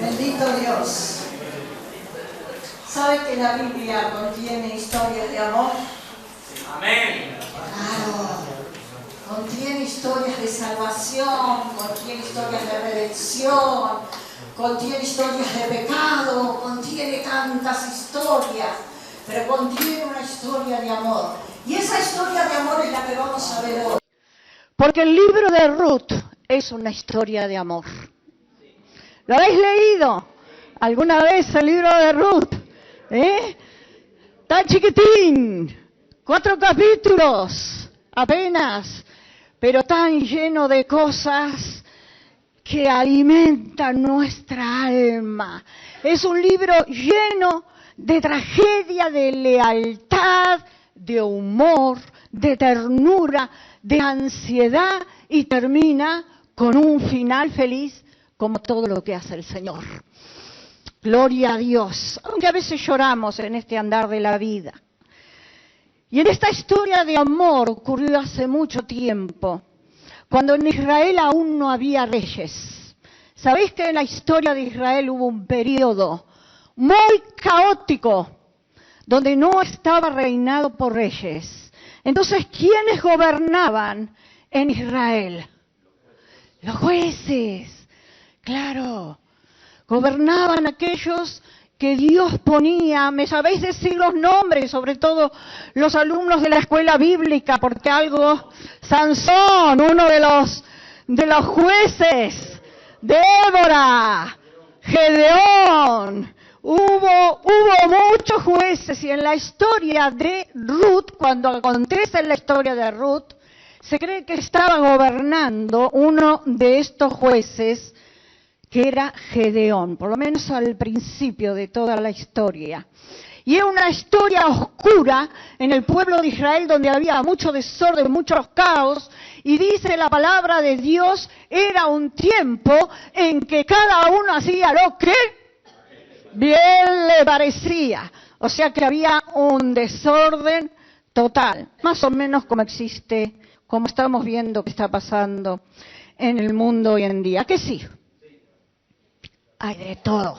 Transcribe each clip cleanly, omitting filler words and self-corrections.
Bendito Dios. ¿Sabe que la Biblia contiene historias de amor? Amén. Claro. Contiene historias de salvación, contiene historias de redención, contiene historias de pecado, contiene tantas historias, pero contiene una historia de amor. Y esa historia de amor es la que vamos a ver hoy. Porque el libro de Ruth es una historia de amor. ¿Lo habéis leído alguna vez el libro de Ruth? Tan chiquitín, 4 capítulos apenas, pero tan lleno de cosas que alimentan nuestra alma. Es un libro lleno de tragedia, de lealtad, de humor, de ternura, de ansiedad, y termina con un final feliz, como todo lo que hace el Señor. Gloria a Dios, aunque a veces lloramos en este andar de la vida. Y en esta historia de amor ocurrió hace mucho tiempo, cuando en Israel aún no había reyes. ¿Sabéis que en la historia de Israel hubo un periodo muy caótico, donde no estaba reinado por reyes? Entonces, ¿quiénes gobernaban en Israel? Los jueces. Claro, gobernaban aquellos que Dios ponía. Me sabéis decir los nombres, sobre todo los alumnos de la escuela bíblica, porque Sansón, uno de los jueces, Débora, Gedeón, hubo muchos jueces, y en la historia de Ruth, cuando acontece en la historia de Ruth, se cree que estaba gobernando uno de estos jueces, que era Gedeón, por lo menos al principio de toda la historia. Y es una historia oscura en el pueblo de Israel, donde había mucho desorden, muchos caos, y dice la palabra de Dios, era un tiempo en que cada uno hacía lo que bien le parecía. O sea que había un desorden total, más o menos como existe, como estamos viendo que está pasando en el mundo hoy en día. ¿Que sí? Hay de todo,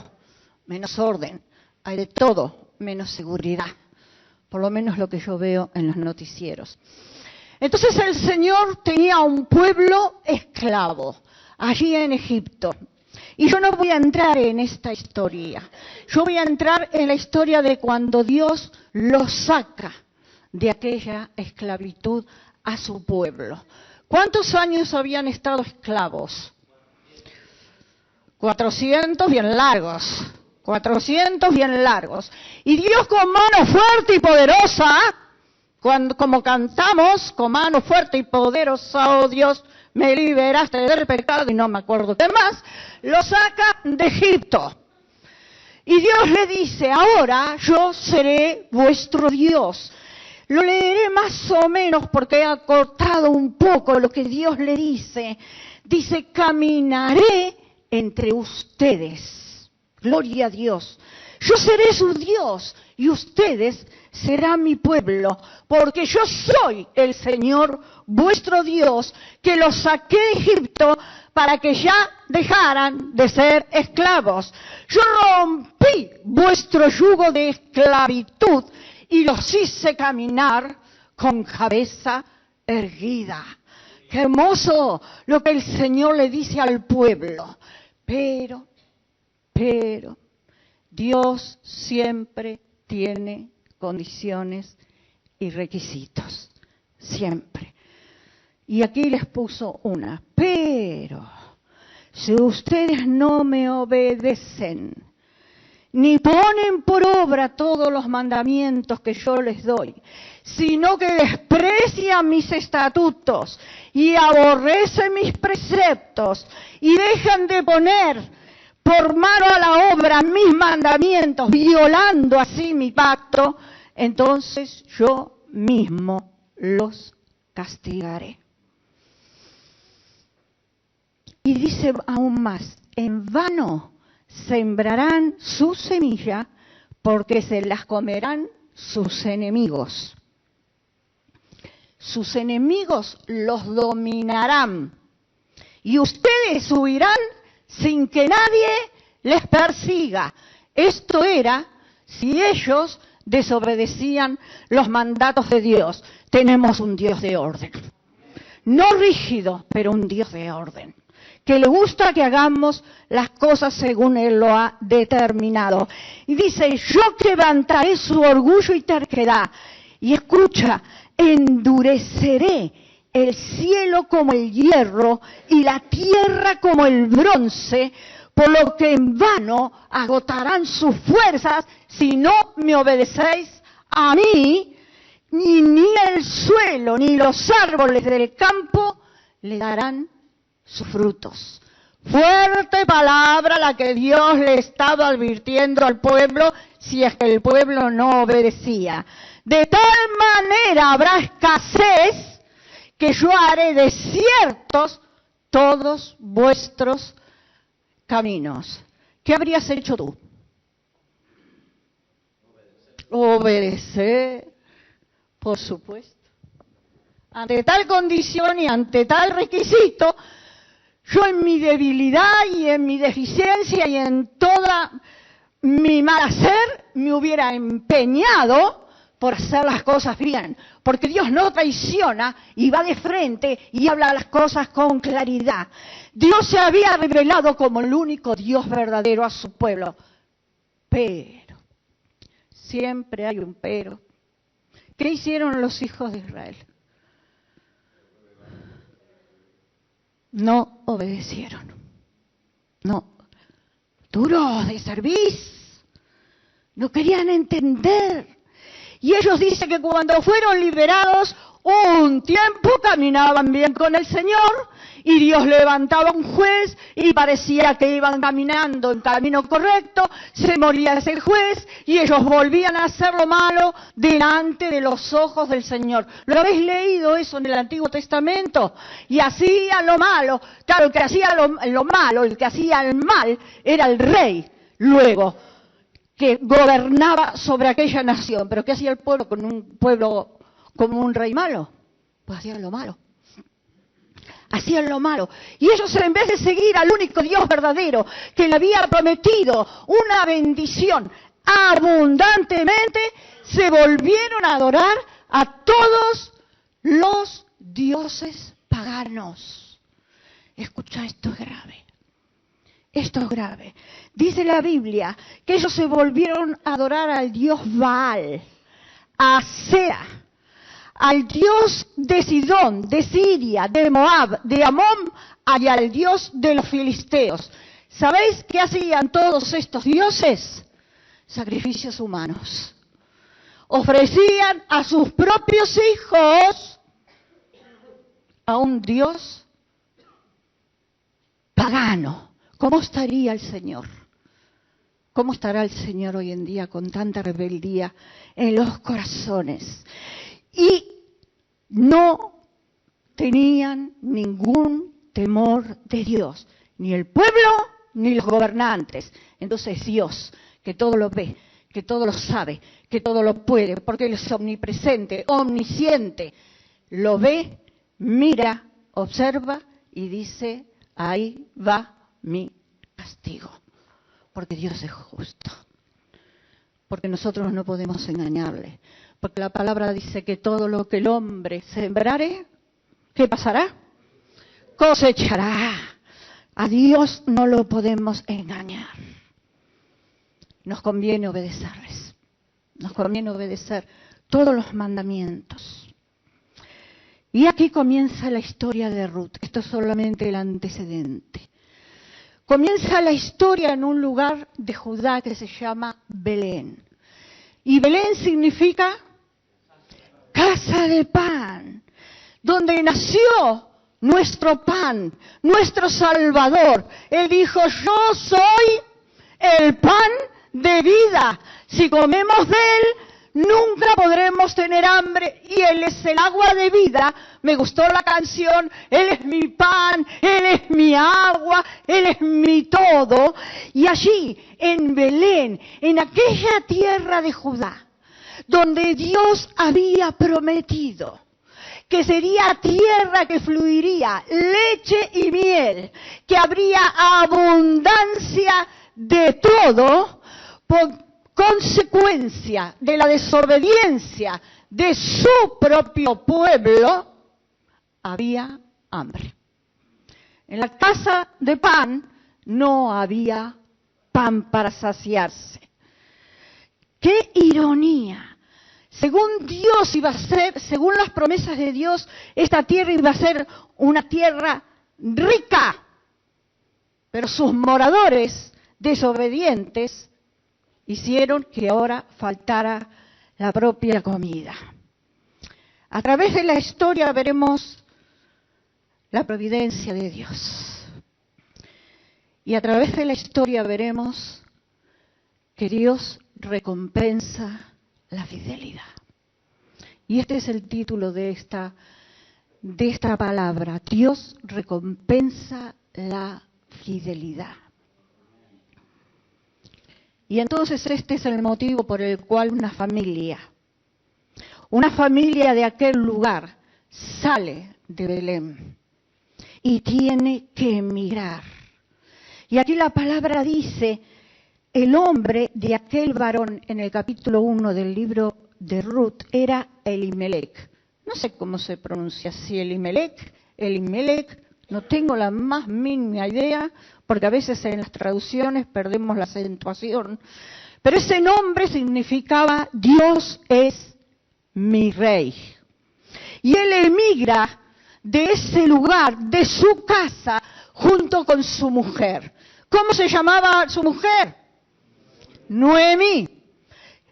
menos orden, hay de todo, menos seguridad, por lo menos lo que yo veo en los noticieros. Entonces el Señor tenía un pueblo esclavo, allí en Egipto. Y yo no voy a entrar en esta historia, yo voy a entrar en la historia de cuando Dios los saca de aquella esclavitud a su pueblo. ¿Cuántos años habían estado esclavos? 400 bien largos, 400 bien largos. Y Dios con mano fuerte y poderosa, como cantamos, con mano fuerte y poderosa, oh Dios, me liberaste del pecado, y no me acuerdo qué más, lo saca de Egipto. Y Dios le dice, ahora yo seré vuestro Dios. Lo leeré más o menos porque he acortado un poco lo que Dios le dice. Dice, caminaré entre ustedes. Gloria a Dios. Yo seré su Dios y ustedes serán mi pueblo, porque yo soy el Señor vuestro Dios, que los saqué de Egipto para que ya dejaran de ser esclavos. Yo rompí vuestro yugo de esclavitud y los hice caminar con cabeza erguida. Qué hermoso lo que el Señor le dice al pueblo. Pero, Dios siempre tiene condiciones y requisitos. Siempre. Y aquí les puso una. Pero, si ustedes no me obedecen, ni ponen por obra todos los mandamientos que yo les doy, sino que desprecian mis estatutos y aborrecen mis preceptos y dejan de poner por mano a la obra mis mandamientos, violando así mi pacto, entonces yo mismo los castigaré. Y dice aún más, en vano sembrarán su semilla, porque se las comerán sus enemigos. Sus enemigos los dominarán, y ustedes huirán sin que nadie les persiga. Esto era si ellos desobedecían los mandatos de Dios. Tenemos un Dios de orden. No rígido, pero un Dios de orden. Que le gusta que hagamos las cosas según Él lo ha determinado. Y dice, yo quebrantaré su orgullo y terquedad. Y escucha, endureceré el cielo como el hierro y la tierra como el bronce, por lo que en vano agotarán sus fuerzas si no me obedecéis a mí, ni el suelo ni los árboles del campo le darán sus frutos. Fuerte palabra la que Dios le estaba advirtiendo al pueblo si es que el pueblo no obedecía. De tal manera habrá escasez que yo haré desiertos todos vuestros caminos. ¿Qué habrías hecho tú? Obedecer, por supuesto. Ante tal condición y ante tal requisito, yo en mi debilidad y en mi deficiencia y en toda mi mal hacer me hubiera empeñado por hacer las cosas bien, porque Dios no traiciona y va de frente y habla las cosas con claridad. Dios se había revelado como el único Dios verdadero a su pueblo, pero, siempre hay un pero. ¿Qué hicieron los hijos de Israel? No obedecieron. No. Duros de cerviz. No querían entender. Y ellos dicen que cuando fueron liberados, un tiempo caminaban bien con el Señor y Dios levantaba un juez y parecía que iban caminando en camino correcto, se moría ese juez y ellos volvían a hacer lo malo delante de los ojos del Señor. ¿Lo habéis leído eso en el Antiguo Testamento? Y hacían lo malo. Claro, el que hacía lo malo, el que hacía el mal, era el rey. Luego, que gobernaba sobre aquella nación. ¿Pero qué hacía el pueblo con un pueblo como un rey malo? Pues hacían lo malo. Hacían lo malo. Y ellos, en vez de seguir al único Dios verdadero, que le había prometido una bendición abundantemente, se volvieron a adorar a todos los dioses paganos. Escucha, esto es grave. Esto es grave. Dice la Biblia que ellos se volvieron a adorar al dios Baal, a Asera, al dios de Sidón, de Siria, de Moab, de Amón, y al dios de los filisteos. ¿Sabéis qué hacían todos estos dioses? Sacrificios humanos. Ofrecían a sus propios hijos a un dios pagano. ¿Cómo estaría el Señor? ¿Cómo estará el Señor hoy en día con tanta rebeldía en los corazones? Y no tenían ningún temor de Dios, ni el pueblo ni los gobernantes. Entonces Dios, que todo lo ve, que todo lo sabe, que todo lo puede, porque Él es omnipresente, omnisciente, lo ve, mira, observa y dice, ahí va mi castigo, porque Dios es justo, porque nosotros no podemos engañarle, porque la palabra dice que todo lo que el hombre sembrare, ¿qué pasará? Cosechará. A Dios no lo podemos engañar. Nos conviene obedecerles, nos conviene obedecer todos los mandamientos. Y aquí comienza la historia de Ruth. Esto es solamente el antecedente. Comienza la historia en un lugar de Judá que se llama Belén. Y Belén significa casa de pan, donde nació nuestro pan, nuestro Salvador. Él dijo, yo soy el pan de vida. Si comemos de Él, nunca podremos tener hambre y Él es el agua de vida. Me gustó la canción, Él es mi pan, Él es mi agua, Él es mi todo. Y allí, en Belén, en aquella tierra de Judá, donde Dios había prometido que sería tierra que fluiría leche y miel, que habría abundancia de todo por consecuencia de la desobediencia de su propio pueblo, había hambre. En la casa de pan no había pan para saciarse. ¡Qué ironía! Según Dios iba a ser, según las promesas de Dios, esta tierra iba a ser una tierra rica. Pero sus moradores desobedientes hicieron que ahora faltara la propia comida. A través de la historia veremos la providencia de Dios. Y a través de la historia veremos que Dios recompensa la fidelidad. Y este es el título de esta palabra. Dios recompensa la fidelidad. Y entonces este es el motivo por el cual una familia de aquel lugar sale de Belén y tiene que emigrar. Y aquí la palabra dice, el hombre de aquel varón en el capítulo 1 del libro de Ruth era Elimelech. No sé cómo se pronuncia, si Elimelech, no tengo la más mínima idea, porque a veces en las traducciones perdemos la acentuación. Pero ese nombre significaba Dios es mi rey. Y él emigra de ese lugar, de su casa, junto con su mujer. ¿Cómo se llamaba su mujer? Noemí.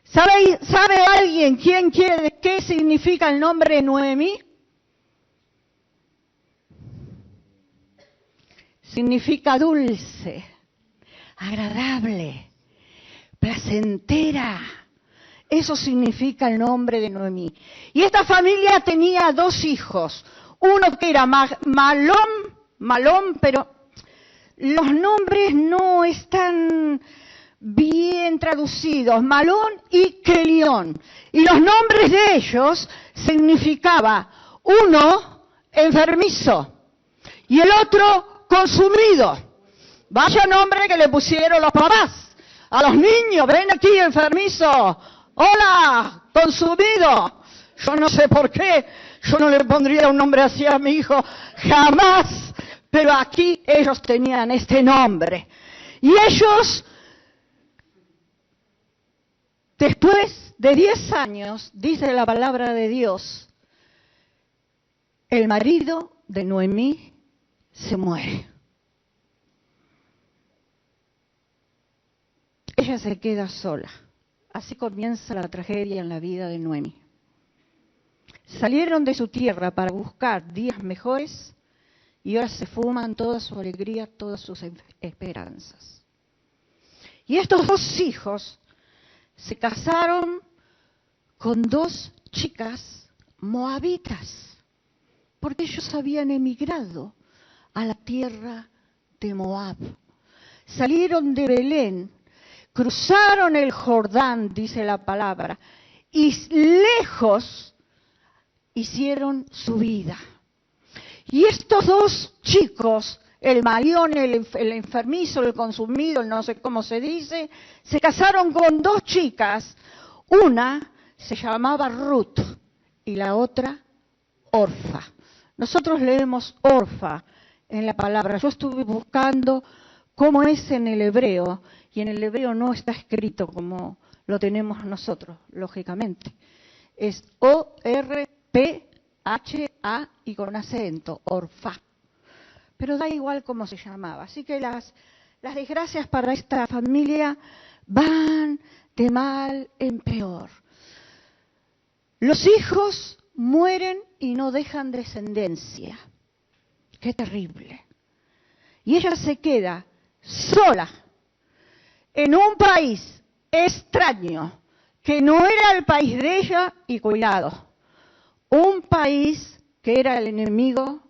¿Sabe alguien qué significa el nombre Noemí? Significa dulce, agradable, placentera. Eso significa el nombre de Noemí. Y esta familia tenía 2 hijos. Uno que era Malón, pero los nombres no están bien traducidos. Malón y Kelión. Y los nombres de ellos significaba uno enfermizo y el otro consumido. Vaya nombre que le pusieron los papás a los niños. Ven aquí, enfermizo. Hola, consumido. Yo no sé por qué. Yo no le pondría un nombre así a mi hijo. Jamás. Pero aquí ellos tenían este nombre. Y ellos, después de 10 años, dice la palabra de Dios, el marido de Noemí se muere. Ella se queda sola. Así comienza la tragedia en la vida de Noemí. Salieron de su tierra para buscar días mejores y ahora se fuman toda su alegría, todas sus esperanzas. Y estos 2 hijos se casaron con 2 chicas moabitas, porque ellos habían emigrado a la tierra de Moab. Salieron de Belén, cruzaron el Jordán, dice la palabra, y lejos hicieron su vida. Y estos 2 chicos, el malión, el enfermizo, el consumido, no sé cómo se dice, se casaron con 2 chicas. Una se llamaba Ruth y la otra Orfa. Nosotros leemos Orfa en la palabra. Yo estuve buscando cómo es en el hebreo, y en el hebreo no está escrito como lo tenemos nosotros, lógicamente. Es O-R-P-H-A y con acento, Orfa. Pero da igual cómo se llamaba. Así que las desgracias para esta familia van de mal en peor. Los hijos mueren y no dejan descendencia. ¡Qué terrible! Y ella se queda sola en un país extraño, que no era el país de ella, y cuidado, un país que era el enemigo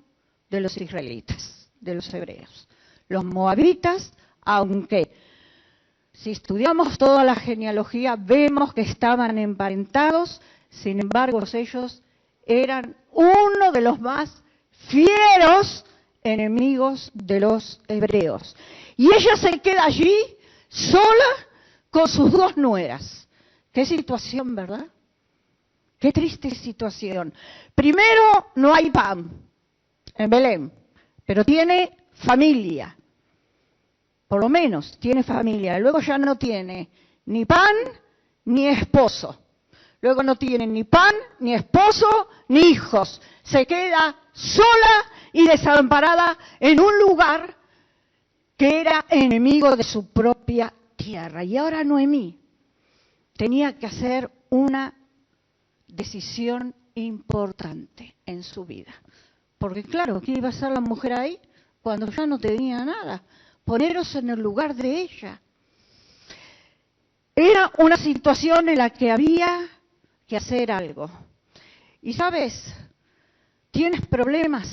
de los israelitas, de los hebreos. Los moabitas, aunque si estudiamos toda la genealogía vemos que estaban emparentados, sin embargo ellos eran uno de los más fieros enemigos de los hebreos. Y ella se queda allí sola con sus 2 nueras. Qué situación, ¿verdad? Qué triste situación. Primero, no hay pan en Belén, pero tiene familia. Por lo menos tiene familia. Luego ya no tiene ni pan ni esposo. Luego no tiene ni pan, ni esposo, ni hijos. Se queda sola y desamparada en un lugar que era enemigo de su propia tierra. Y ahora Noemí tenía que hacer una decisión importante en su vida. Porque claro, ¿qué iba a hacer la mujer ahí cuando ya no tenía nada? Poneros en el lugar de ella. Era una situación en la que había que hacer algo. Y sabes, ¿tienes problemas?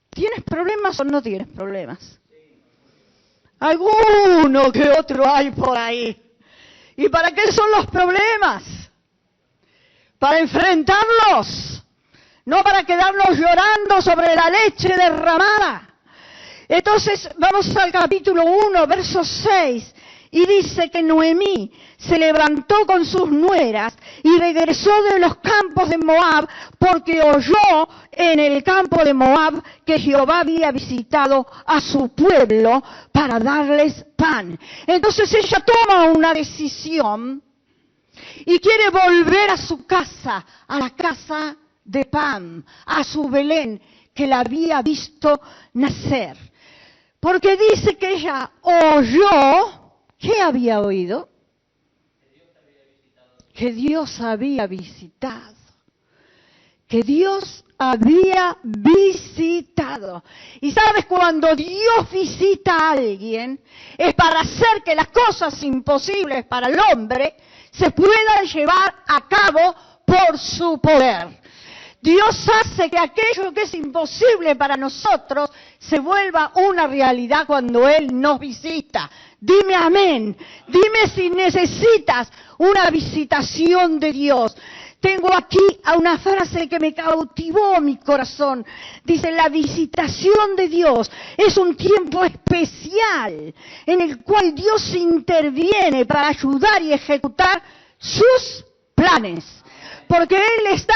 ¿Tienes problemas o no tienes problemas? Alguno que otro hay por ahí. ¿Y para qué son los problemas? Para enfrentarlos, no para quedarnos llorando sobre la leche derramada. Entonces vamos al capítulo 1, verso 6, y dice que Noemí se levantó con sus nueras y regresó de los campos de Moab porque oyó en el campo de Moab que Jehová había visitado a su pueblo para darles pan. Entonces ella toma una decisión y quiere volver a su casa, a la casa de pan, a su Belén que la había visto nacer. Porque dice que ella oyó, ¿qué había oído? Que Dios había visitado. Que Dios había visitado. Y sabes, cuando Dios visita a alguien, es para hacer que las cosas imposibles para el hombre se puedan llevar a cabo por su poder. Dios hace que aquello que es imposible para nosotros se vuelva una realidad cuando Él nos visita. Dime amén. Dime si necesitas una visitación de Dios. Tengo aquí a una frase que me cautivó mi corazón. Dice, la visitación de Dios es un tiempo especial en el cual Dios interviene para ayudar y ejecutar sus planes. Porque Él está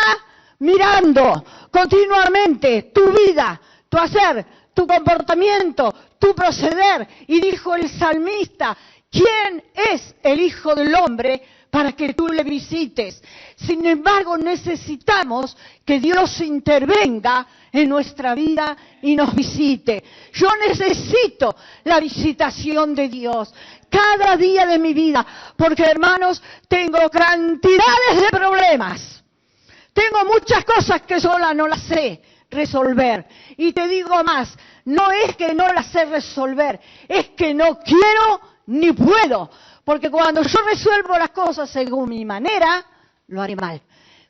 mirando continuamente tu vida, tu hacer, tu comportamiento, tu proceder. Y dijo el salmista, ¿quién es el Hijo del Hombre para que tú le visites? Sin embargo, necesitamos que Dios intervenga en nuestra vida y nos visite. Yo necesito la visitación de Dios cada día de mi vida, porque hermanos, tengo cantidades de problemas. Tengo muchas cosas que sola no las sé resolver. Y te digo más, no es que no las sé resolver, es que no quiero ni puedo. Porque cuando yo resuelvo las cosas según mi manera, lo haré mal.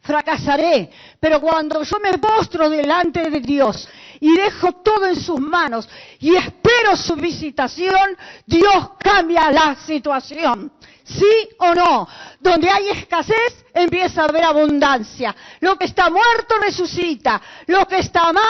Fracasaré. Pero cuando yo me postro delante de Dios y dejo todo en sus manos y espero su visitación, Dios cambia la situación. ¿Sí o no? Donde hay escasez, empieza a haber abundancia. Lo que está muerto resucita. Lo que está mal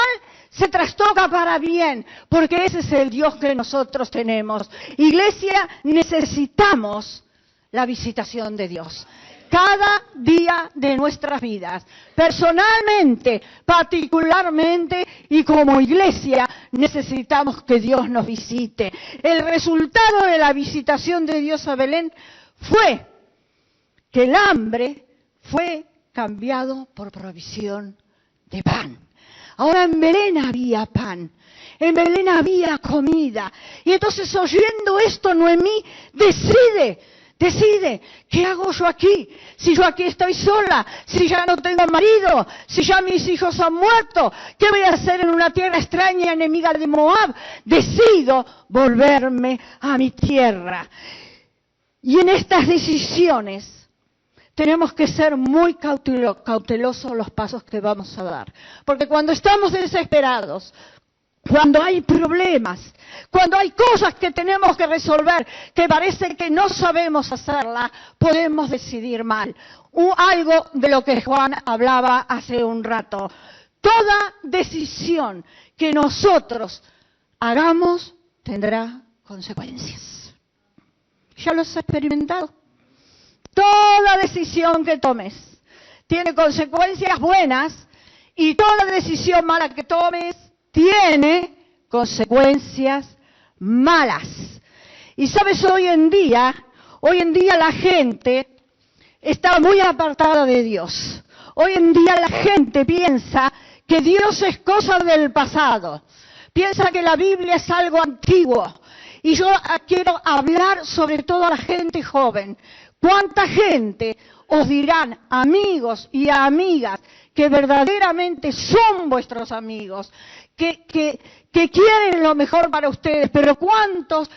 se trastoca para bien, porque ese es el Dios que nosotros tenemos. Iglesia, necesitamos la visitación de Dios. Cada día de nuestras vidas, personalmente, particularmente y como iglesia, necesitamos que Dios nos visite. El resultado de la visitación de Dios a Belén fue que el hambre fue cambiado por provisión de pan. Ahora en Belén había pan, en Belén había comida. Y entonces oyendo esto, Noemí decide, ¿qué hago yo aquí? Si yo aquí estoy sola, si ya no tengo marido, si ya mis hijos han muerto, ¿qué voy a hacer en una tierra extraña, enemiga de Moab? Decido volverme a mi tierra. Y en estas decisiones tenemos que ser muy cautelosos los pasos que vamos a dar. Porque cuando estamos desesperados, cuando hay problemas, cuando hay cosas que tenemos que resolver, que parece que no sabemos hacerlas, podemos decidir mal. Algo de lo que Juan hablaba hace un rato. Toda decisión que nosotros hagamos tendrá consecuencias. Ya los has experimentado. Toda decisión que tomes tiene consecuencias buenas y toda decisión mala que tomes tiene consecuencias malas. Y sabes, hoy en día la gente está muy apartada de Dios. Hoy en día la gente piensa que Dios es cosa del pasado. Piensa que la Biblia es algo antiguo. Y yo quiero hablar sobre todo a la gente joven. ¿Cuánta gente os dirán, amigos y amigas, que verdaderamente son vuestros amigos, que quieren lo mejor para ustedes? Pero ¿cuántos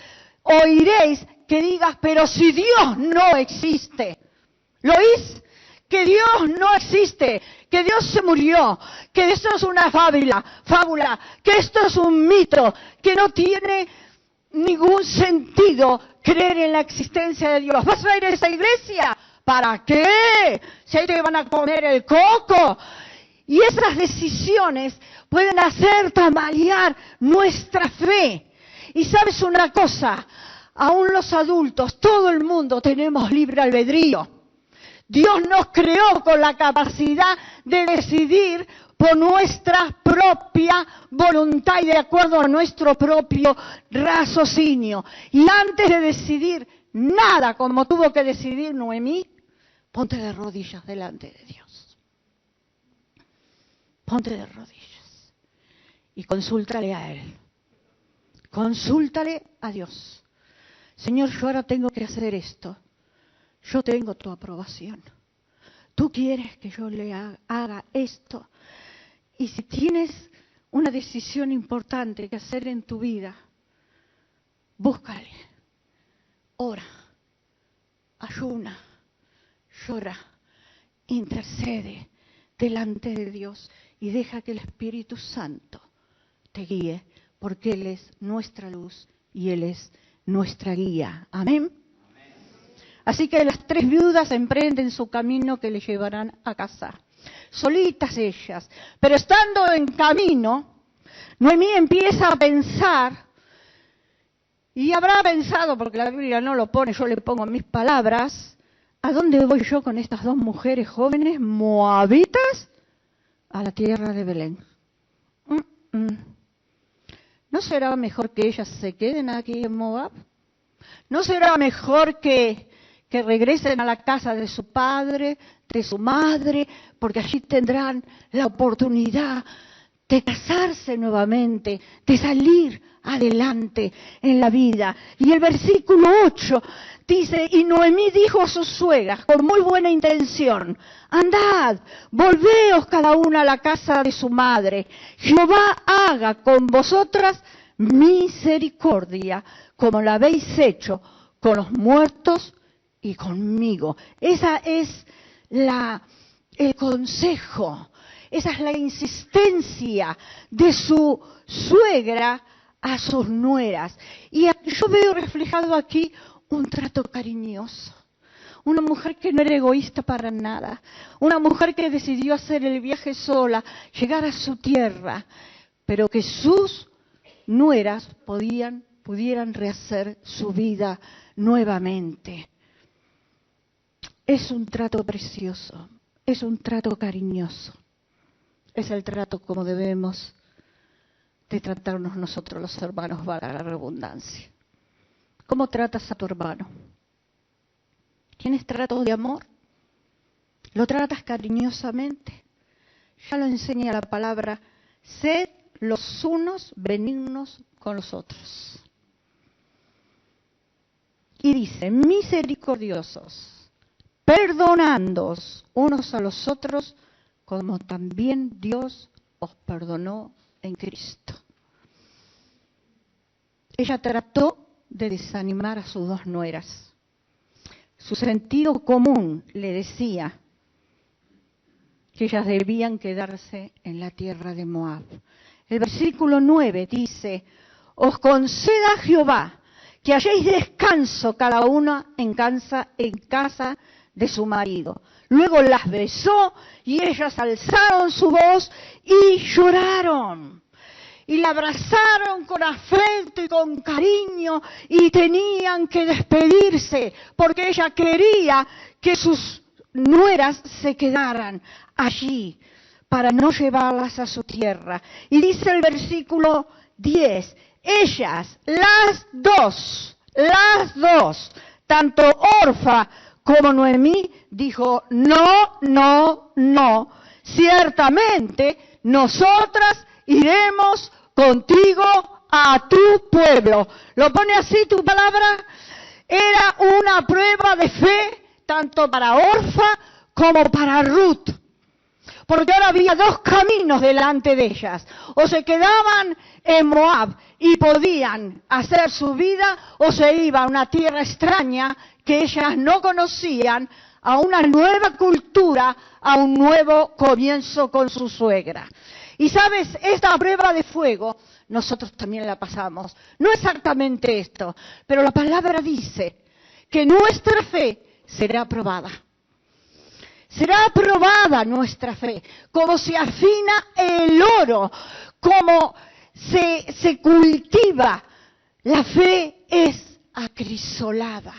oiréis que digas, pero si Dios no existe? ¿Lo oís? Que Dios no existe, que Dios se murió, que esto es una fábula, que esto es un mito, que no tiene ningún sentido creer en la existencia de Dios. ¿Vas a ir a esa iglesia? ¿Para qué? Si ahí te van a poner el coco. Y esas decisiones pueden hacer tambalear nuestra fe. Y sabes una cosa, aún los adultos, todo el mundo tenemos libre albedrío. Dios nos creó con la capacidad de decidir por nuestra propia voluntad y de acuerdo a nuestro propio raciocinio. Y antes de decidir nada, como tuvo que decidir Noemí, ponte de rodillas delante de Dios. Ponte de rodillas y consúltale a Él. Consúltale a Dios. Señor, yo ahora tengo que hacer esto. Yo tengo tu aprobación. Tú quieres que yo le haga esto. Y si tienes una decisión importante que hacer en tu vida, búscale, ora, ayuna, llora, intercede delante de Dios y deja que el Espíritu Santo te guíe, porque Él es nuestra luz y Él es nuestra guía. Amén. Así que las 3 viudas emprenden su camino que les llevarán a casa. Solitas ellas. Pero estando en camino, Noemí empieza a pensar, y habrá pensado, porque la Biblia no lo pone, yo le pongo mis palabras, ¿a dónde voy yo con estas 2 mujeres jóvenes moabitas? A la tierra de Belén. ¿No será mejor que ellas se queden aquí en Moab? ¿No será mejor que regresen a la casa de su padre, de su madre, porque allí tendrán la oportunidad de casarse nuevamente, de salir adelante en la vida? Y el versículo 8 dice, y Noemí dijo a sus suegras, con muy buena intención, andad, volveos cada una a la casa de su madre. Jehová haga con vosotras misericordia, como la habéis hecho con los muertos y conmigo. Esa es el consejo, esa es la insistencia de su suegra a sus nueras. Y yo veo reflejado aquí un trato cariñoso. Una mujer que no era egoísta para nada. Una mujer que decidió hacer el viaje sola, llegar a su tierra, pero que sus nueras pudieran rehacer su vida nuevamente. Es un trato precioso, es un trato cariñoso. Es el trato como debemos de tratarnos nosotros los hermanos, valga la redundancia. ¿Cómo tratas a tu hermano? ¿Tienes trato de amor? ¿Lo tratas cariñosamente? Ya lo enseña la palabra, sed los unos benignos con los otros. Y dice, misericordiosos, perdonándoos unos a los otros, como también Dios os perdonó en Cristo. Ella trató de desanimar a sus 2 nueras. Su sentido común le decía que ellas debían quedarse en la tierra de Moab. El versículo 9 dice, os conceda Jehová que halléis descanso cada una en casa de su marido. Luego las besó y ellas alzaron su voz y lloraron. y la abrazaron con afecto y con cariño y tenían que despedirse porque ella quería que sus nueras se quedaran allí para no llevarlas a su tierra. Y dice el versículo 10, ellas, las dos, tanto Orfa como Noemí, dijo, no, ciertamente nosotras iremos contigo a tu pueblo. ¿Lo pone así tu palabra? Era una prueba de fe tanto para Orfa como para Ruth. Porque ahora había dos caminos delante de ellas. O se quedaban en Moab y podían hacer su vida, o se iba a una tierra extraña que ellas no conocían, a una nueva cultura, a un nuevo comienzo con su suegra. Y sabes, esta prueba de fuego, nosotros también la pasamos. No exactamente esto, pero la palabra dice que nuestra fe será aprobada. Será aprobada nuestra fe, como se afina el oro, como se cultiva. La fe es acrisolada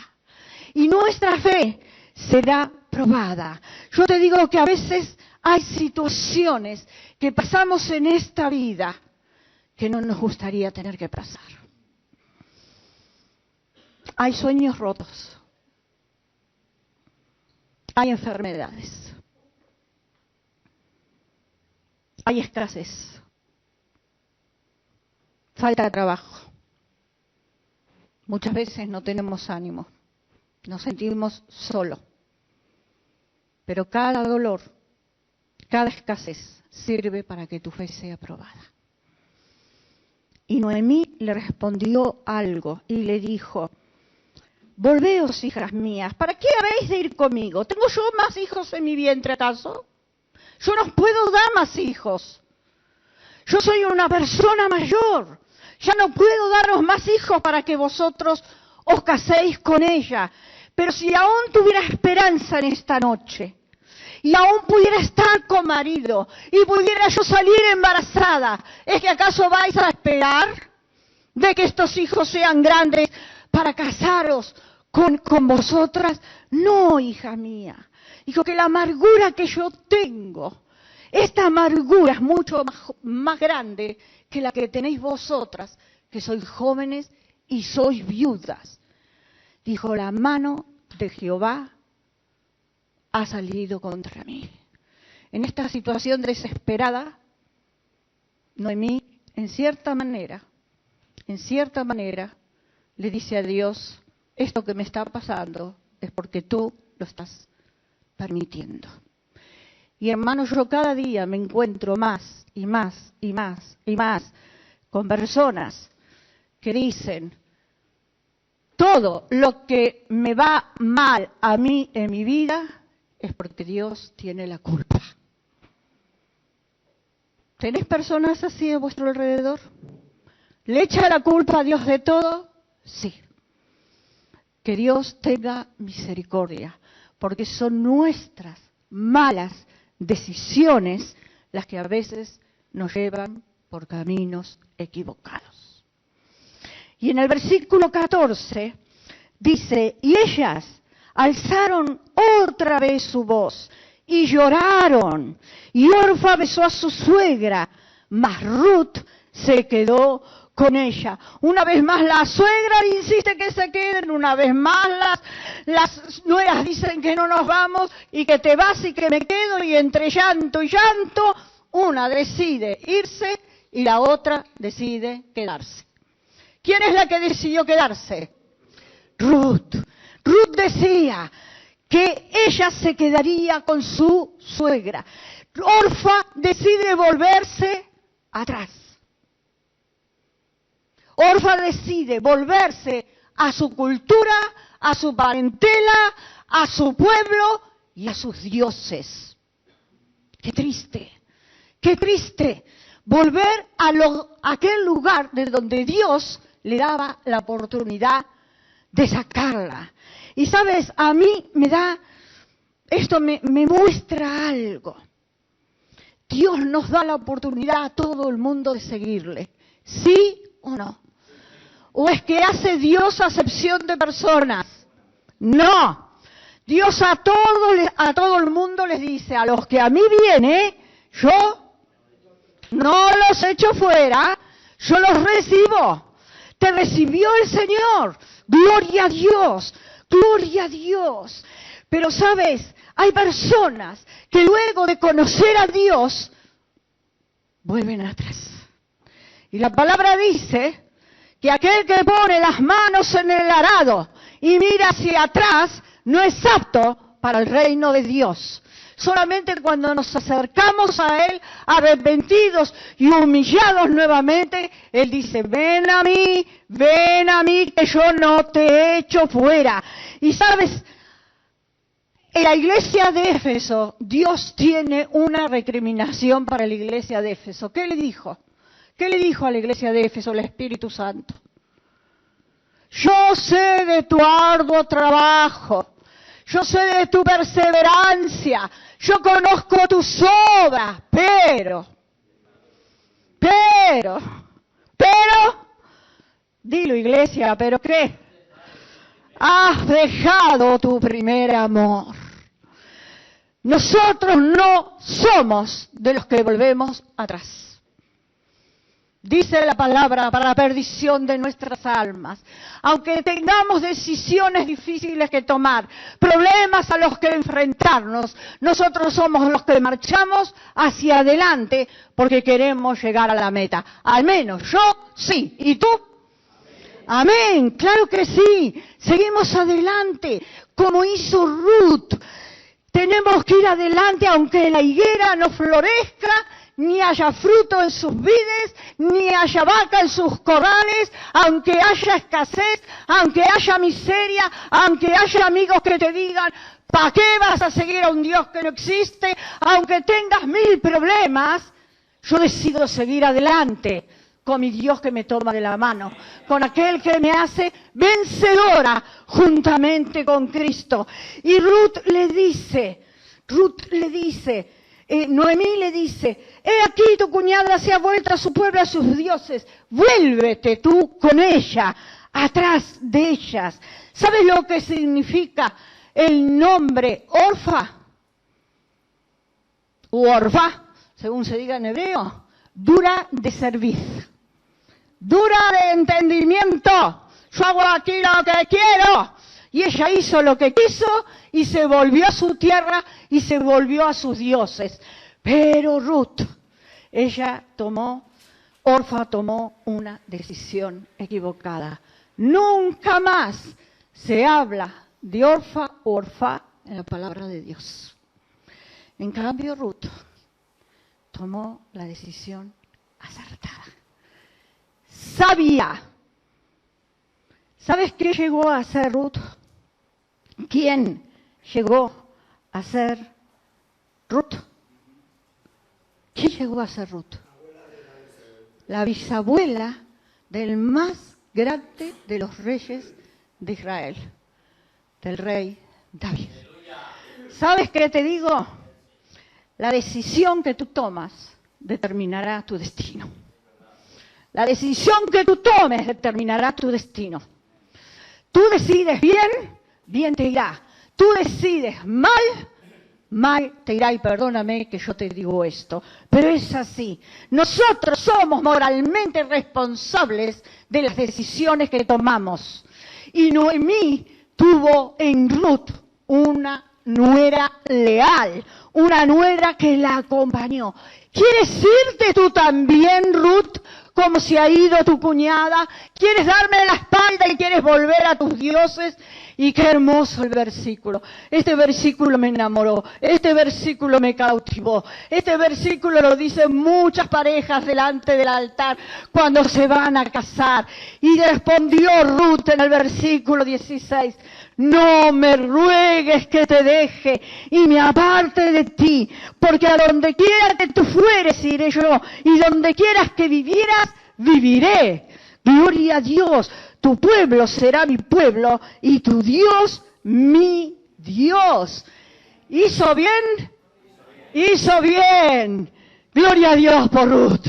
y nuestra fe será probada. Yo te digo que a veces hay situaciones que pasamos en esta vida que no nos gustaría tener que pasar. Hay sueños rotos. Hay enfermedades, hay escasez, falta de trabajo. Muchas veces no tenemos ánimo, nos sentimos solos. Pero cada dolor, cada escasez sirve para que tu fe sea probada. Y Noemí le respondió algo y le dijo, volveos, hijas mías, ¿para qué habéis de ir conmigo? ¿Tengo yo más hijos en mi vientre acaso? Yo no puedo dar más hijos. Yo soy una persona mayor. Ya no puedo daros más hijos para que vosotros os caséis con ella. Pero si aún tuviera esperanza en esta noche, y aún pudiera estar con marido, y pudiera yo salir embarazada, ¿es que acaso vais a esperar de que estos hijos sean grandes para casaros con vosotras? No, hija mía. Dijo que la amargura que yo tengo, esta amargura es mucho más grande que la que tenéis vosotras, que sois jóvenes y sois viudas. Dijo, la mano de Jehová ha salido contra mí. En esta situación desesperada, Noemí, en cierta manera, le dice a Dios, esto que me está pasando es porque tú lo estás permitiendo. Y hermanos, yo cada día me encuentro más y más con personas que dicen, todo lo que me va mal a mí en mi vida es porque Dios tiene la culpa. ¿Tenéis personas así a vuestro alrededor? ¿Le echa la culpa a Dios de todo? Sí. Que Dios tenga misericordia, porque son nuestras malas decisiones las que a veces nos llevan por caminos equivocados. Y en el versículo 14 dice, y ellas alzaron otra vez su voz y lloraron, y Orfa besó a su suegra, mas Ruth se quedó con ella. Una vez más la suegra insiste que se queden, una vez más las nueras dicen que no nos vamos y que te vas y que me quedo, y entre llanto y llanto, una decide irse y la otra decide quedarse. ¿Quién es la que decidió quedarse? Ruth. Ruth decía que ella se quedaría con su suegra. Orfa decide volverse atrás. Orfa decide volverse a su cultura, a su parentela, a su pueblo y a sus dioses. Qué triste volver a aquel lugar de donde Dios le daba la oportunidad de sacarla. Y sabes, a mí esto me muestra algo. Dios nos da la oportunidad a todo el mundo de seguirle. ¿Sí o no? ¿O es que hace Dios acepción de personas? No. Dios a todo el mundo les dice, a los que a mí vienen, yo no los echo fuera, yo los recibo. Te recibió el Señor. Gloria a Dios, gloria a Dios. Pero sabes, hay personas que luego de conocer a Dios, vuelven atrás. Y la palabra dice que aquel que pone las manos en el arado y mira hacia atrás, no es apto para el reino de Dios. Solamente cuando nos acercamos a Él, arrepentidos y humillados nuevamente, Él dice, ven a mí, que yo no te echo fuera. Y sabes, en la iglesia de Éfeso, Dios tiene una recriminación para la iglesia de Éfeso. ¿Qué le dijo? ¿Qué le dijo a la iglesia de Éfeso el Espíritu Santo? Yo sé de tu arduo trabajo, yo sé de tu perseverancia, yo conozco tus obras, pero, dilo iglesia, ¿pero qué? Has dejado tu primer amor. Nosotros no somos de los que volvemos atrás. Dice la palabra, para la perdición de nuestras almas. Aunque tengamos decisiones difíciles que tomar, problemas a los que enfrentarnos, nosotros somos los que marchamos hacia adelante porque queremos llegar a la meta. Al menos yo sí. ¿Y tú? Amén, claro que sí. Seguimos adelante, como hizo Ruth. Tenemos que ir adelante aunque la higuera no florezca, ni haya fruto en sus vides, ni haya vaca en sus corrales, aunque haya escasez, aunque haya miseria, aunque haya amigos que te digan, ¿para qué vas a seguir a un Dios que no existe? Aunque tengas 1000 problemas, yo decido seguir adelante con mi Dios que me toma de la mano, con aquel que me hace vencedora juntamente con Cristo. Y Noemí le dice, he aquí tu cuñada se ha vuelto a su pueblo, a sus dioses, vuélvete tú con ella, atrás de ellas. ¿Sabes lo que significa el nombre Orfa? U Orfa, según se diga en hebreo, dura de servir, dura de entendimiento. Yo hago aquí lo que quiero. Y ella hizo lo que quiso y se volvió a su tierra y se volvió a sus dioses. Pero Ruth, Orfa tomó una decisión equivocada. Nunca más se habla de Orfa o Orfa en la palabra de Dios. En cambio, Ruth tomó la decisión acertada. Sabía. ¿Sabes qué llegó a hacer Ruth? ¿Quién llegó a ser Ruth? ¿Quién llegó a ser Ruth? La bisabuela del más grande de los reyes de Israel, del rey David. ¿Sabes qué te digo? La decisión que tú tomas determinará tu destino. La decisión que tú tomes determinará tu destino. Tú decides bien, bien te irá. Tú decides mal, mal te irá. Y perdóname que yo te digo esto, pero es así. Nosotros somos moralmente responsables de las decisiones que tomamos. Y Noemí tuvo en Ruth una nuera leal, una nuera que la acompañó. ¿Quieres irte tú también, Ruth, como se ha ido tu cuñada? ¿Quieres darme la espalda y quieres volver a tus dioses? Y qué hermoso el versículo. Este versículo me enamoró. Este versículo me cautivó. Este versículo lo dicen muchas parejas delante del altar cuando se van a casar. Y respondió Ruth en el versículo 16. No me ruegues que te deje y me aparte de ti, porque a donde quiera que tú fueres iré yo, y donde quieras que vivieras, viviré. Gloria a Dios. Tu pueblo será mi pueblo y tu Dios mi Dios. ¿Hizo bien? Hizo bien. Gloria a Dios por Ruth.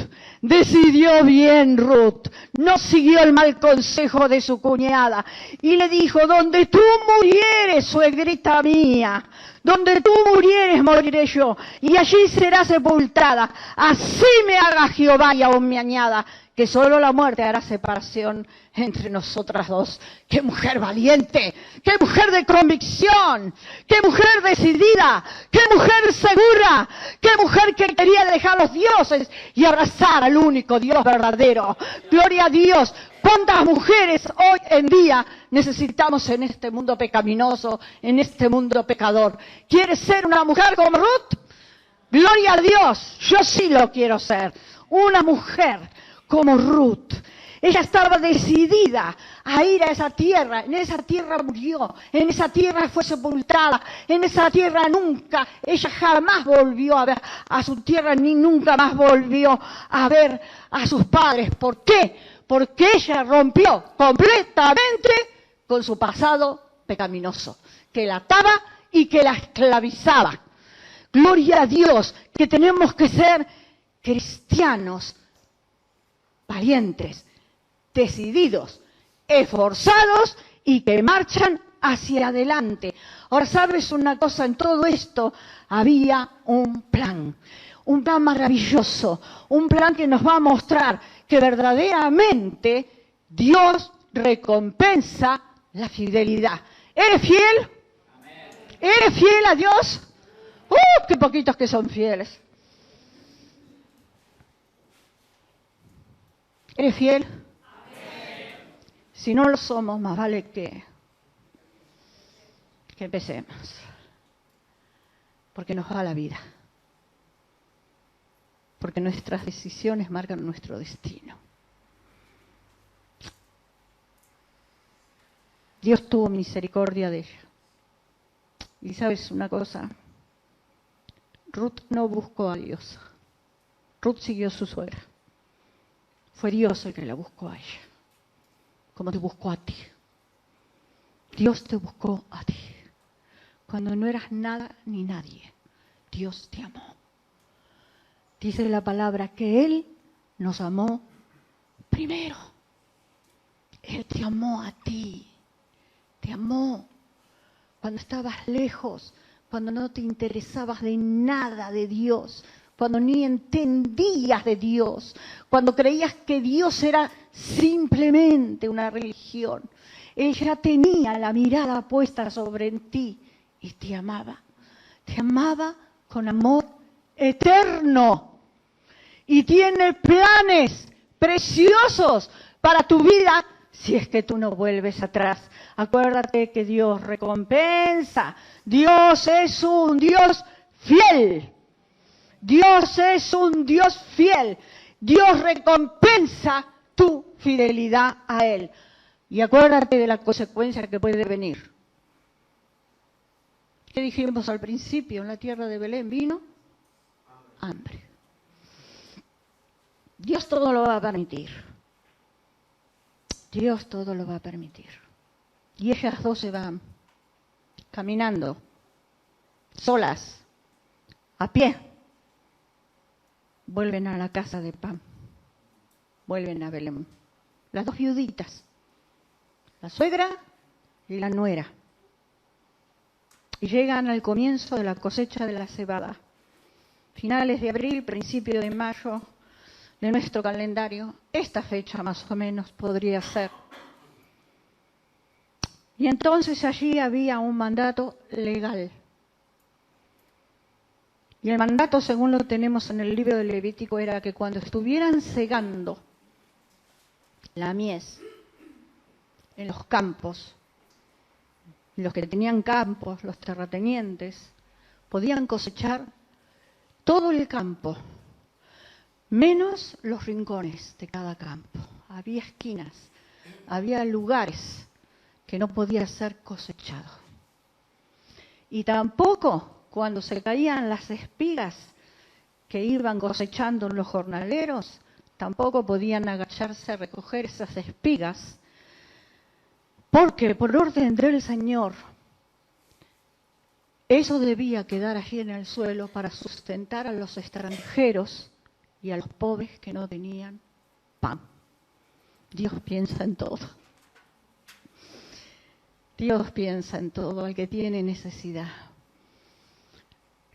Decidió bien Ruth, no siguió el mal consejo de su cuñada y le dijo, donde tú murieres, suegrita mía, donde tú murieres, moriré yo, y allí será sepultada. Así me haga Jehová y aún me añada, que solo la muerte hará separación entre nosotras dos. ¡Qué mujer valiente! ¡Qué mujer de convicción! ¡Qué mujer decidida! ¡Qué mujer segura! ¡Qué mujer que quería dejar los dioses y abrazar al único Dios verdadero! ¡Gloria a Dios! ¿Cuántas mujeres hoy en día necesitamos en este mundo pecaminoso, en este mundo pecador? ¿Quieres ser una mujer como Ruth? ¡Gloria a Dios! Yo sí lo quiero ser. Una mujer como Ruth. Ella estaba decidida a ir a esa tierra. En esa tierra murió, en esa tierra fue sepultada, en esa tierra ella jamás volvió a ver a su tierra, ni nunca más volvió a ver a sus padres. ¿Por qué? Porque ella rompió completamente con su pasado pecaminoso, que la ataba y que la esclavizaba. Gloria a Dios, que tenemos que ser cristianos valientes, decididos, esforzados y que marchan hacia adelante. Ahora, ¿sabes una cosa? En todo esto había un plan maravilloso, un plan que nos va a mostrar que verdaderamente Dios recompensa la fidelidad. ¿Eres fiel? ¿Eres fiel a Dios? ¡Qué poquitos que son fieles! ¿Eres fiel? Amén. Si no lo somos, más vale que empecemos. Porque nos va la vida. Porque nuestras decisiones marcan nuestro destino. Dios tuvo misericordia de ella. Y sabes una cosa, Ruth no buscó a Dios. Ruth siguió a su suegra. Fue Dios el que la buscó a ella, como te buscó a ti. Dios te buscó a ti. Cuando no eras nada ni nadie, Dios te amó. Dice la palabra que Él nos amó primero. Él te amó a ti. Te amó cuando estabas lejos, cuando no te interesabas de nada de Dios, cuando ni entendías de Dios, cuando creías que Dios era simplemente una religión. Él ya tenía la mirada puesta sobre ti y te amaba. Te amaba con amor eterno. Y tiene planes preciosos para tu vida si es que tú no vuelves atrás. Acuérdate que Dios recompensa. Dios es un Dios fiel. Dios es un Dios fiel. Dios recompensa tu fidelidad a Él. Y acuérdate de la consecuencia que puede venir. ¿Qué dijimos al principio? En la tierra de Belén vino hambre. Dios todo lo va a permitir. Dios todo lo va a permitir. Y ellas dos se van caminando, solas, a pie. Vuelven a la casa de pan. Vuelven a Belén. Las dos viuditas. La suegra y la nuera. Y llegan al comienzo de la cosecha de la cebada. Finales de abril, principio de mayo de nuestro calendario. Esta fecha más o menos podría ser. Y entonces allí había un mandato legal. Y el mandato, según lo tenemos en el libro de Levítico, era que cuando estuvieran segando la mies en los campos, los que tenían campos, los terratenientes, podían cosechar todo el campo, menos los rincones de cada campo. Había esquinas, había lugares que no podía ser cosechado. Y tampoco cuando se caían las espigas que iban cosechando los jornaleros, tampoco podían agacharse a recoger esas espigas, porque por orden del Señor, eso debía quedar allí en el suelo para sustentar a los extranjeros y a los pobres que no tenían pan. Dios piensa en todo. Dios piensa en todo, al que tiene necesidad.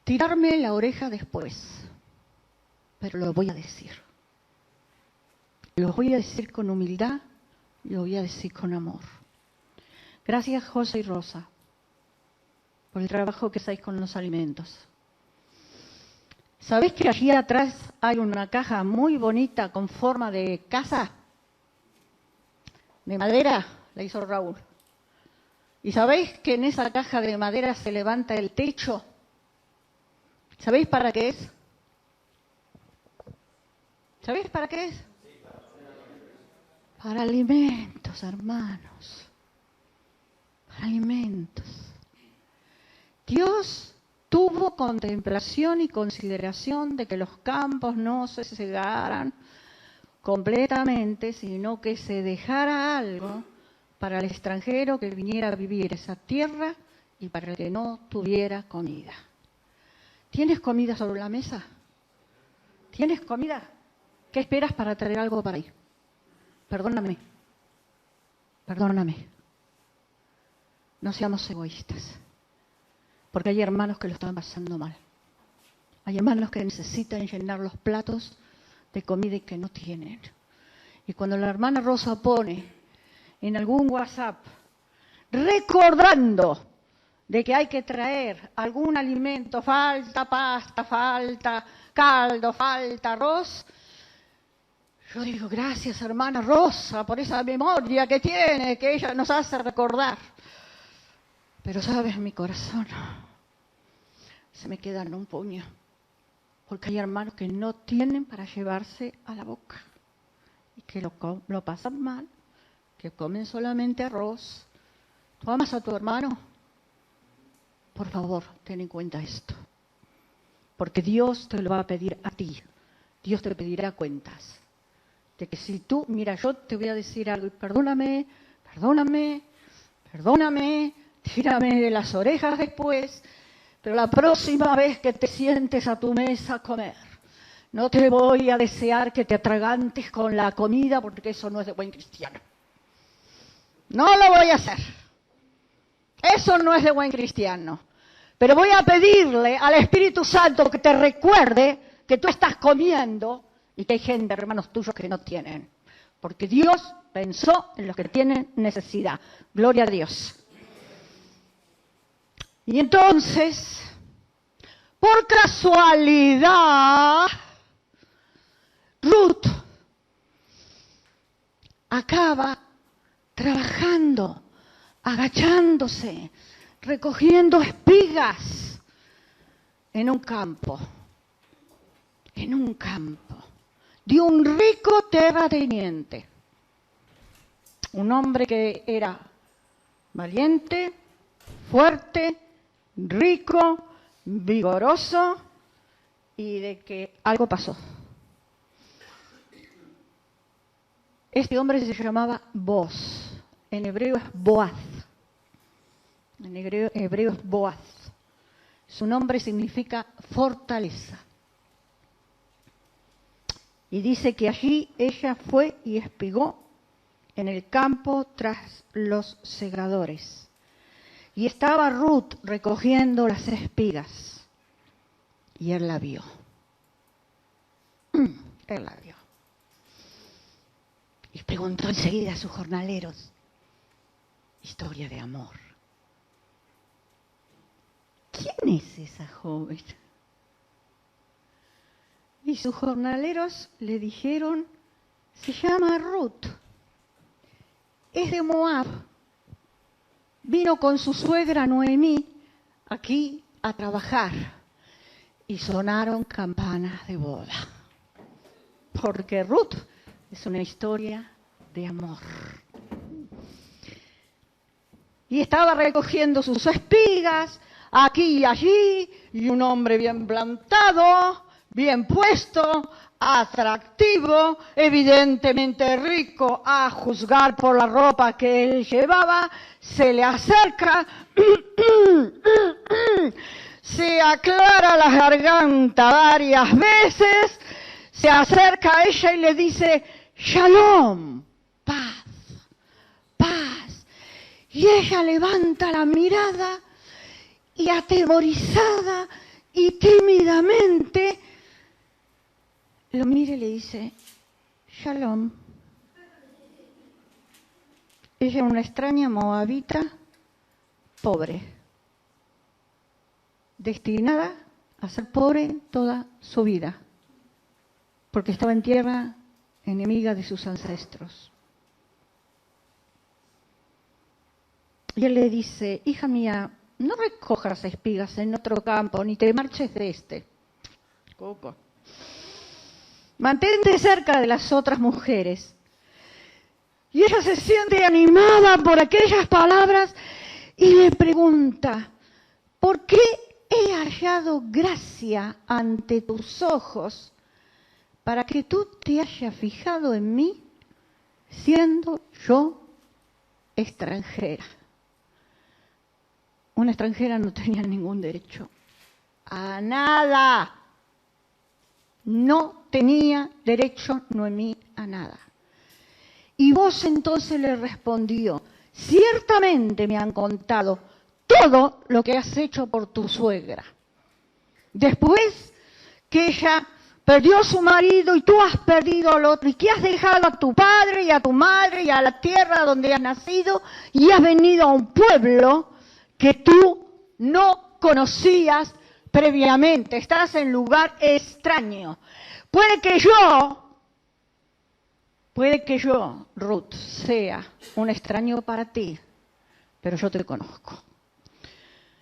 Tirarme la oreja después, pero lo voy a decir. Lo voy a decir con humildad, lo voy a decir con amor. Gracias, José y Rosa, por el trabajo que hacéis con los alimentos. ¿Sabéis que allí atrás hay una caja muy bonita con forma de casa? De madera, la hizo Raúl. ¿Y sabéis que en esa caja de madera se levanta el techo? ¿Sabéis para qué es? ¿Sabéis para qué es? Para alimentos, hermanos. Para alimentos. Dios tuvo contemplación y consideración de que los campos no se cegaran completamente, sino que se dejara algo para el extranjero que viniera a vivir esa tierra y para el que no tuviera comida. ¿Tienes comida sobre la mesa? ¿Tienes comida? ¿Qué esperas para traer algo para ahí? Perdóname. Perdóname. No seamos egoístas. Porque hay hermanos que lo están pasando mal. Hay hermanos que necesitan llenar los platos de comida y que no tienen. Y cuando la hermana Rosa pone en algún WhatsApp recordando de que hay que traer algún alimento, falta pasta, falta caldo, falta arroz, yo digo, gracias hermana Rosa por esa memoria que tiene, que ella nos hace recordar. Pero sabes, mi corazón se me queda en un puño, porque hay hermanos que no tienen para llevarse a la boca y que lo pasan mal, que comen solamente arroz. ¿Tú amas a tu hermano? Por favor, ten en cuenta esto, porque Dios te lo va a pedir a ti. Dios te pedirá cuentas. De que si tú, mira, yo te voy a decir algo, y perdóname, tírame de las orejas después, pero la próxima vez que te sientes a tu mesa a comer, no te voy a desear que te atragantes con la comida, porque eso no es de buen cristiano. No lo voy a hacer. Eso no es de buen cristiano. Pero voy a pedirle al Espíritu Santo que te recuerde que tú estás comiendo y que hay gente, hermanos tuyos, que no tienen. Porque Dios pensó en los que tienen necesidad. Gloria a Dios. Y entonces, por casualidad, Ruth acaba trabajando, agachándose, recogiendo espigas en un campo de un rico terrateniente, un hombre que era valiente, fuerte, rico, vigoroso, y de que algo pasó. Este hombre se llamaba Boaz, en hebreo es Boaz. En hebreo es Boaz. Su nombre significa fortaleza. Y dice que allí ella fue y espigó en el campo tras los segadores. Y estaba Ruth recogiendo las espigas. Y él la vio. Él la vio. Y preguntó enseguida a sus jornaleros. Historia de amor. ¿Quién es esa joven? Y sus jornaleros le dijeron, se llama Ruth, es de Moab, vino con su suegra Noemí aquí a trabajar. Y sonaron campanas de boda, porque Ruth es una historia de amor. Y estaba recogiendo sus espigas, aquí y allí, y un hombre bien plantado, bien puesto, atractivo, evidentemente rico, a juzgar por la ropa que él llevaba, se le acerca, se aclara la garganta varias veces, se acerca a ella y le dice, Shalom, paz, paz. Y ella levanta la mirada y atemorizada y tímidamente lo mira y le dice, Shalom. Ella era una extraña moabita, pobre, destinada a ser pobre toda su vida, porque estaba en tierra enemiga de sus ancestros. Y él le dice, hija mía, no recojas espigas en otro campo, ni te marches de este. Coco. Mantente cerca de las otras mujeres. Y ella se siente animada por aquellas palabras y le pregunta, ¿por qué he hallado gracia ante tus ojos para que tú te hayas fijado en mí siendo yo extranjera? Una extranjera no tenía ningún derecho a nada. No tenía derecho Noemí a nada. Y vos entonces le respondió, ciertamente me han contado todo lo que has hecho por tu suegra. Después que ella perdió a su marido y tú has perdido al otro, y que has dejado a tu padre y a tu madre y a la tierra donde has nacido, y has venido a un pueblo que tú no conocías previamente. Estás en lugar extraño. Puede que yo, Ruth, sea un extraño para ti, pero yo te conozco.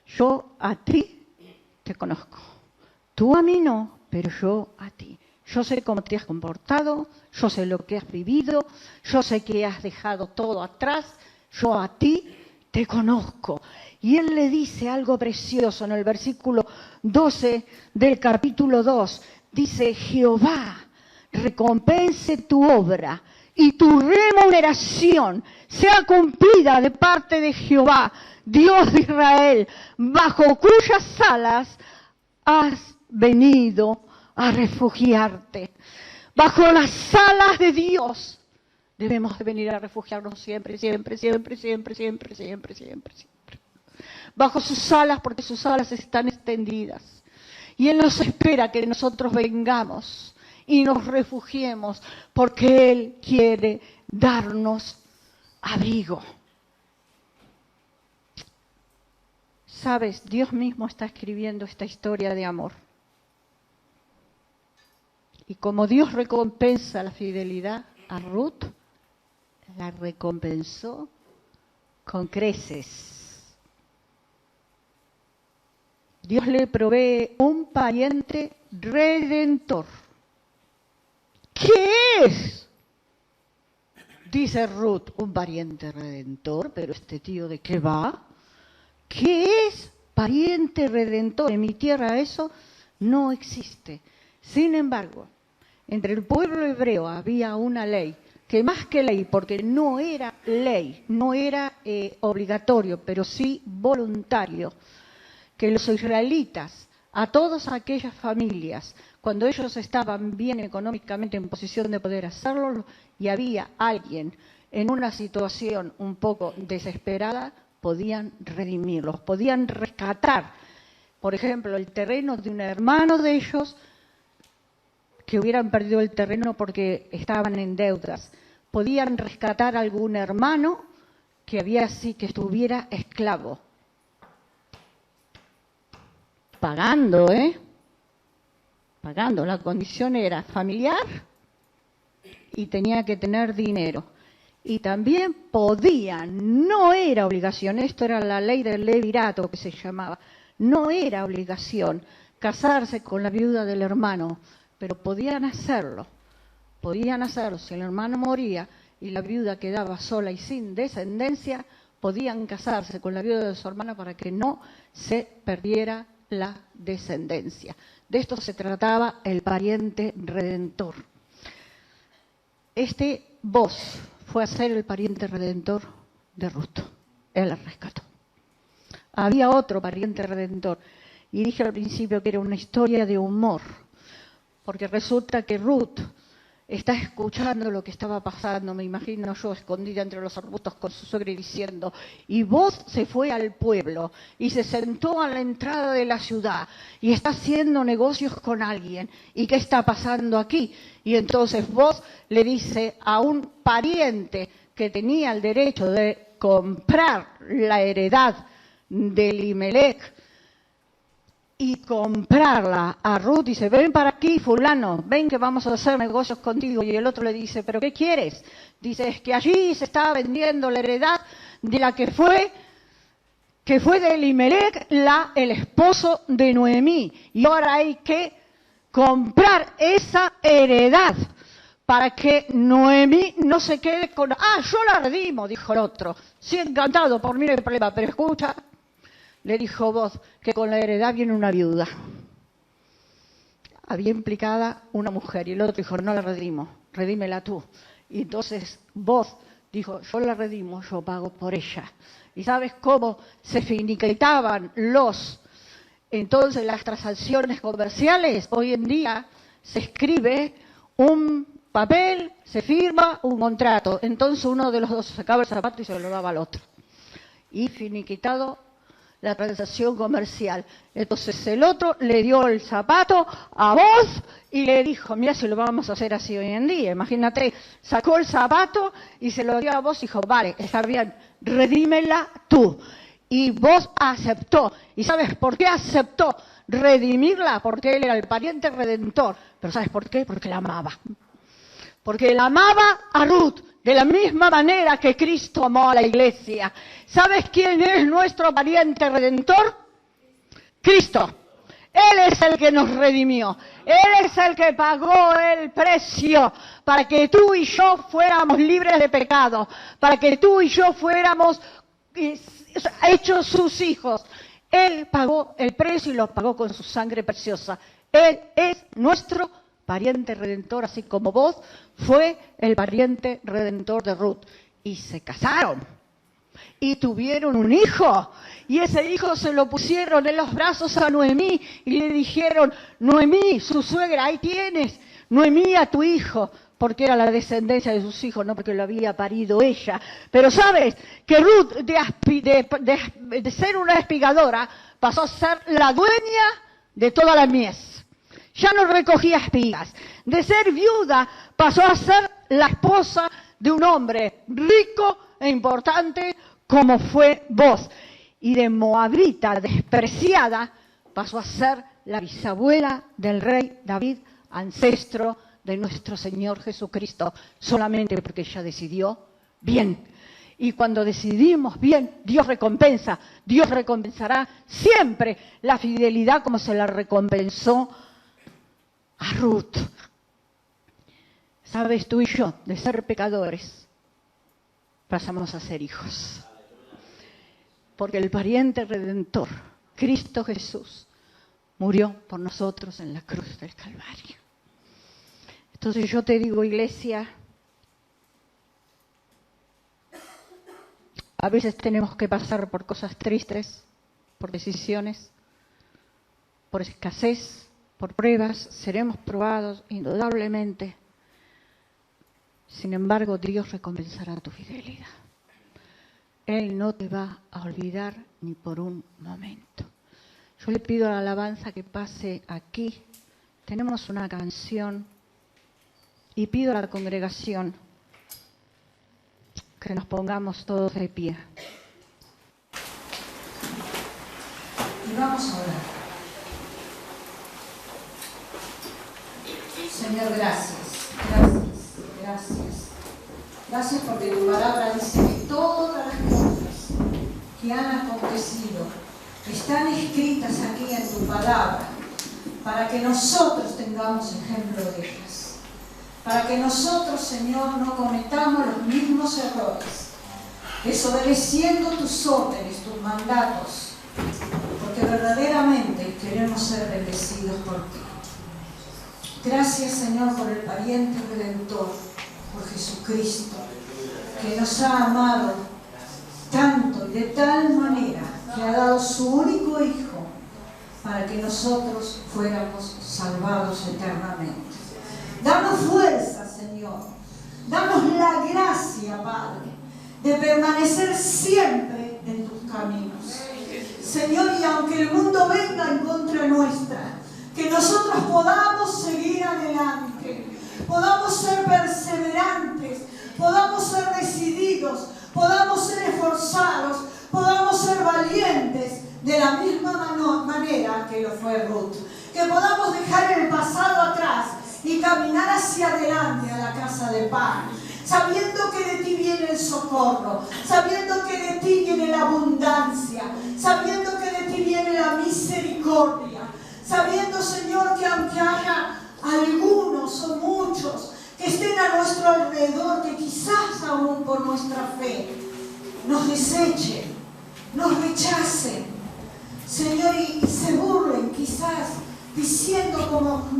Yo a ti te conozco. Tú a mí no, pero yo a ti. Yo sé cómo te has comportado, yo sé lo que has vivido, yo sé que has dejado todo atrás, yo a ti te conozco. Y él le dice algo precioso en el versículo 12 del capítulo 2. Dice, Jehová recompense tu obra y tu remuneración sea cumplida de parte de Jehová, Dios de Israel, bajo cuyas alas has venido a refugiarte. Bajo las alas de Dios debemos de venir a refugiarnos siempre, siempre, siempre, siempre, siempre, siempre, siempre, siempre. Bajo sus alas, porque sus alas están extendidas. Y Él nos espera que nosotros vengamos y nos refugiemos, porque Él quiere darnos abrigo. Sabes, Dios mismo está escribiendo esta historia de amor. Y como Dios recompensa la fidelidad a Ruth, la recompensó con creces. Dios le provee un pariente redentor. ¿Qué es? Dice Ruth, un pariente redentor, pero este tío ¿de qué va? ¿Qué es pariente redentor? En mi tierra eso no existe. Sin embargo, entre el pueblo hebreo había una ley, que más que ley, porque no era ley, no era obligatorio, pero sí voluntario, que los israelitas, a todas aquellas familias, cuando ellos estaban bien económicamente en posición de poder hacerlo, y había alguien en una situación un poco desesperada, podían redimirlos, podían rescatar, por ejemplo, el terreno de un hermano de ellos, que hubieran perdido el terreno porque estaban en deudas. Podían rescatar a algún hermano que estuviera esclavo. Pagando, Pagando. La condición era familiar y tenía que tener dinero. Y también podían, no era obligación, esto era la ley del levirato que se llamaba, no era obligación casarse con la viuda del hermano, pero podían hacerlo si el hermano moría y la viuda quedaba sola y sin descendencia, podían casarse con la viuda de su hermano para que no se perdiera la descendencia. De esto se trataba el pariente redentor. Boz fue a ser el pariente redentor de Ruth. Él la rescató. Había otro pariente redentor, y dije al principio que era una historia de humor, porque resulta que Ruth está escuchando lo que estaba pasando, me imagino yo escondida entre los arbustos con su suegra y diciendo, y Boz se fue al pueblo y se sentó a la entrada de la ciudad y está haciendo negocios con alguien. ¿Y qué está pasando aquí? Y entonces Boz le dice a un pariente que tenía el derecho de comprar la heredad de Elimelech, y comprarla a Ruth, dice, ven para aquí, fulano, ven que vamos a hacer negocios contigo. Y el otro le dice, ¿pero qué quieres? Dice, es que allí se está vendiendo la heredad de la que fue de Elimelech, el esposo de Noemí. Y ahora hay que comprar esa heredad para que Noemí no se quede con... Ah, yo la redimo, dijo el otro. Sí, encantado, por mí no hay problema, pero escucha... Le dijo Boz que con la heredad viene una viuda. Había implicada una mujer y el otro dijo, no la redimo, redímela tú. Y entonces Boz dijo, yo la redimo, yo pago por ella. ¿Y sabes cómo se finiquitaban entonces las transacciones comerciales? Hoy en día se escribe un papel, se firma un contrato. Entonces uno de los dos sacaba el zapato y se lo daba al otro. Y finiquitado la transacción comercial. Entonces el otro le dio el zapato a Boz y le dijo, mira si lo vamos a hacer así hoy en día. Imagínate, sacó el zapato y se lo dio a Boz y dijo, vale, está bien, redímela tú. Y Boz aceptó. ¿Y sabes por qué aceptó redimirla? Porque él era el pariente redentor. ¿Pero sabes por qué? Porque la amaba. Porque la amaba a Ruth. De la misma manera que Cristo amó a la iglesia. ¿Sabes quién es nuestro pariente redentor? Cristo. Él es el que nos redimió. Él es el que pagó el precio para que tú y yo fuéramos libres de pecado. Para que tú y yo fuéramos hechos sus hijos. Él pagó el precio y lo pagó con su sangre preciosa. Él es nuestro pariente redentor, así como Boz fue el pariente redentor de Ruth. Y se casaron. Y tuvieron un hijo. Y ese hijo se lo pusieron en los brazos a Noemí. Y le dijeron, Noemí, su suegra, ahí tienes. Noemí, a tu hijo. Porque era la descendencia de sus hijos, no porque lo había parido ella. Pero sabes que Ruth, de ser una espigadora, pasó a ser la dueña de toda la mies. Ya no recogía espigas. De ser viuda pasó a ser la esposa de un hombre rico e importante como fue Boz. Y de moabita despreciada pasó a ser la bisabuela del rey David, ancestro de nuestro Señor Jesucristo, solamente porque ella decidió bien. Y cuando decidimos bien, Dios recompensa. Dios recompensará siempre la fidelidad como se la recompensó a Ruth. Sabes, tú y yo, de ser pecadores, pasamos a ser hijos. Porque el pariente redentor, Cristo Jesús, murió por nosotros en la cruz del Calvario. Entonces yo te digo, iglesia, a veces tenemos que pasar por cosas tristes, por decisiones, por escasez, por pruebas, seremos probados indudablemente. Sin embargo, Dios recompensará tu fidelidad. Él no te va a olvidar ni por un momento. Yo le pido a la alabanza que pase aquí. Tenemos una canción y pido a la congregación que nos pongamos todos de pie. Y vamos a orar. Señor, gracias, gracias, gracias. Gracias porque tu palabra dice que todas las cosas que han acontecido están escritas aquí en tu palabra para que nosotros tengamos ejemplo de ellas. Para que nosotros, Señor, no cometamos los mismos errores, desobedeciendo tus órdenes, tus mandatos, porque verdaderamente queremos ser bendecidos por ti. Gracias, Señor, por el pariente redentor, por Jesucristo, que nos ha amado tanto y de tal manera que ha dado su único Hijo para que nosotros fuéramos salvados eternamente. Danos fuerza, Señor. Danos la gracia, Padre, de permanecer siempre en tus caminos. Señor, y aunque el mundo venga en contra nuestra, que nosotros podamos seguir adelante, podamos ser perseverantes, podamos ser decididos, podamos ser esforzados, podamos ser valientes de la misma manera que lo fue Ruth. Que podamos dejar el pasado atrás y caminar hacia adelante a la casa de pan, sabiendo que de ti viene el socorro, sabiendo que de ti viene la abundancia, sabiendo que de ti viene la misericordia, sabiendo, Señor, que aunque haya algunos o muchos que estén a nuestro alrededor, que quizás aún por nuestra fe nos desechen, nos rechacen, Señor, y se burlen quizás, diciendo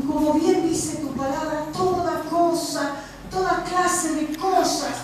como bien dice tu palabra, toda cosa, toda clase de cosas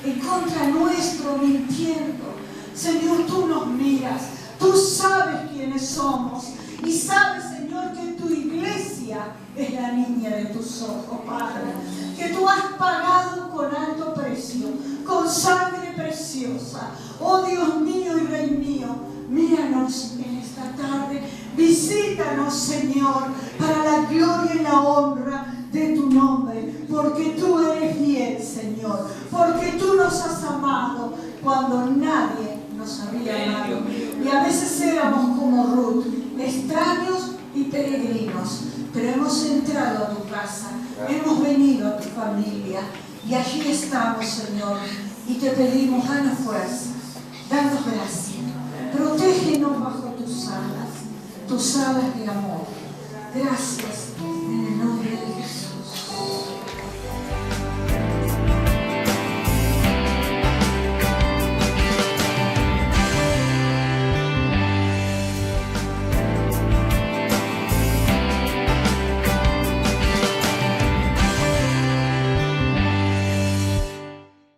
en contra nuestro, mintiendo. Señor, tú nos miras, tú sabes quiénes somos y sabes, Señor, que tu iglesia es la niña de tus ojos, Padre, que tú has pagado con alto precio, con sangre preciosa. Oh Dios mío y Rey mío, míranos en esta tarde, visítanos, Señor, para la gloria y la honra de tu nombre, porque tú eres fiel, Señor, porque tú nos has amado cuando nadie nos había amado. Y a veces éramos como Ruth, extraños y peregrinos, pero hemos entrado a tu casa, hemos venido a tu familia y allí estamos, Señor, y te pedimos, danos fuerza, danos gracia, protégenos bajo tus alas de amor. Gracias en el